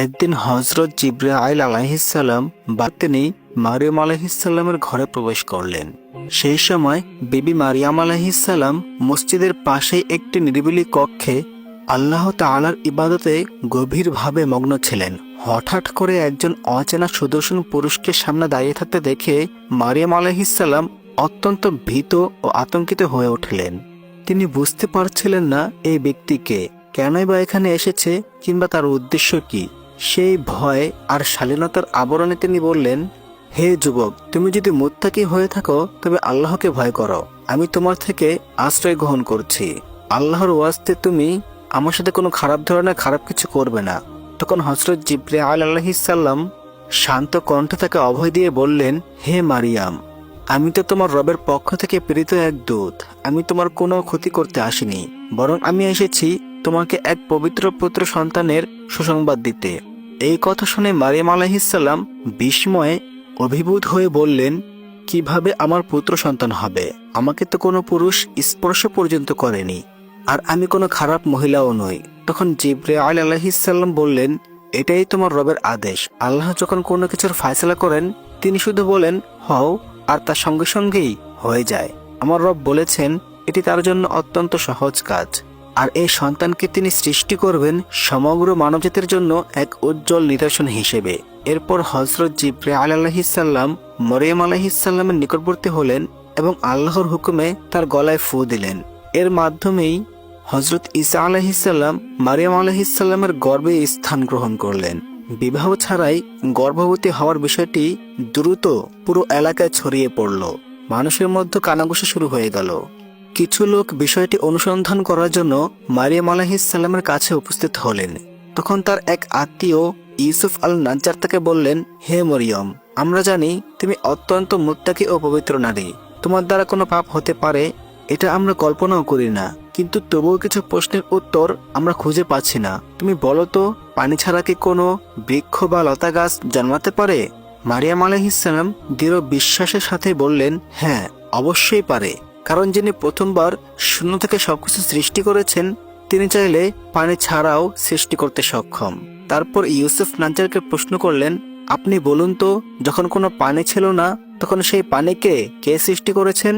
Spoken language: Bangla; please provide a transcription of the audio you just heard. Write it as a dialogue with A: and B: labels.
A: একদিন হযরত জিবরাইল আলাইহিসসালাম বা তিনি মারিয়াম আলাইহিসসালামের ঘরে প্রবেশ করলেন। সেই সময় বিবি মারিয়াম আলাইহিসসালাম মসজিদের পাশেই একটি নিরিবিলি কক্ষে আল্লাহ তাআলার ইবাদতে গভীরভাবে মগ্ন ছিলেন। হঠাৎ করে একজন অচেনা সুদর্শন পুরুষকে সামনে দাঁড়িয়ে থাকতে দেখে মারিয়াম আলাইহিসসালাম অত্যন্ত ভীত ও আতঙ্কিত হয়ে উঠলেন। তিনি বুঝতে পারছিলেন না এই ব্যক্তিকে, কেনই বা এখানে এসেছে কিংবা তার উদ্দেশ্য কি। সেই ভয় আর শালীনতার আবরণে তিনি বললেন, হে যুবক, তুমি যদি মুত্তাকি হয়ে থাকো তবে আল্লাহকে ভয় করো। আমি তোমার থেকে আশ্রয় গ্রহণ করছি। আল্লাহর ওয়াস্তে তুমি আমার সাথে কোনো খারাপ ধরনের খারাপ কিছু করবে না। তখন হযরত জিবরাইল আলাইহিসসালাম শান্ত কণ্ঠে তাকে অভয় দিয়ে বললেন, হে মারিয়াম, আমি তো তোমার রবের পক্ষ থেকে প্রেরিত এক দূত। আমি তোমার কোনো ক্ষতি করতে আসিনি, বরং আমি এসেছি তোমাকে এক পবিত্র পুত্র সন্তানের সুসংবাদ দিতে। এই কথা শুনে মারিয়াম আলাইহিসসালাম বিস্ময়ে অভিভূত হয়ে বললেন, কিভাবে আমার পুত্র সন্তান হবে? আমাকে তো কোনো পুরুষ স্পর্শ পর্যন্ত করেনি, আর আমি কোনো খারাপ মহিলাও নই। তখন জিবরাইল আলাইহিসসালাম বললেন, এটাই তোমার রবের আদেশ। আল্লাহ যখন কোনো কিছুর ফায়সালা করেন তিনি শুধু বলেন হও, আর তার সঙ্গে সঙ্গেই হয়ে যায়। আমার রব বলেছেন এটি তার জন্য অত্যন্ত সহজ কাজ, আর এই সন্তানকে তিনি সৃষ্টি করবেন সমগ্র মানবজাতির জন্য এক উজ্জ্বল নিদর্শন হিসেবে। এরপর হযরত জিবরাইল আলাইহিসসালাম মরিয়ম আলাইহিসসালামের নিকটবর্তী হলেন এবং আল্লাহর হুকুমে তার গলায় ফু দিলেন। এর মাধ্যমেই হযরত ঈসা আলাইহিসসালাম মারিয়াম আলাইহিসসালামের গর্ভে স্থান গ্রহণ করলেন। বিবাহ ছাড়াই গর্ভবতী হওয়ার বিষয়টি দ্রুত পুরো এলাকায় ছড়িয়ে পড়ল। মানুষের মধ্যে কানাঘুষা শুরু হয়ে গেল। কিছু লোক বিষয়টি অনুসন্ধান করার জন্য মারিয়াম আলাইহিসসালামের কাছে উপস্থিত হলেন। তখন তার এক আত্মীয় ইউসুফ আল নাজ্জার তাকে বললেন, হে মরিয়ম, আমরা জানি তুমি অত্যন্ত মুত্তাকি ও পবিত্র নারী। তোমার দ্বারা কোনো পাপ হতে পারে এটা আমরা কল্পনাও করি না, কিন্তু তবুও কিছু প্রশ্নের উত্তর আমরা খুঁজে পাচ্ছি না। তুমি বলো তো, পানি ছাড়া কি কোনো বৃক্ষ বা লতা গাছ জন্মাতে পারে? মারিয়াম আলাইহিসসালাম দৃঢ় বিশ্বাসের সাথে বললেন, হ্যাঁ, অবশ্যই পারে, কারণ যিনি প্রথমবার শূন্য থেকে সবকিছু সৃষ্টি করেছেন তিনি চাইলে পানি ছাড়াও সৃষ্টি করতে সক্ষম। তারপর ইউসুফ নাজ্জারকে প্রশ্ন করলেন, আপনি বলুন তো, যখন কোনো পানি ছিল না তখন সেই পানিকে কে সৃষ্টি করেছেন?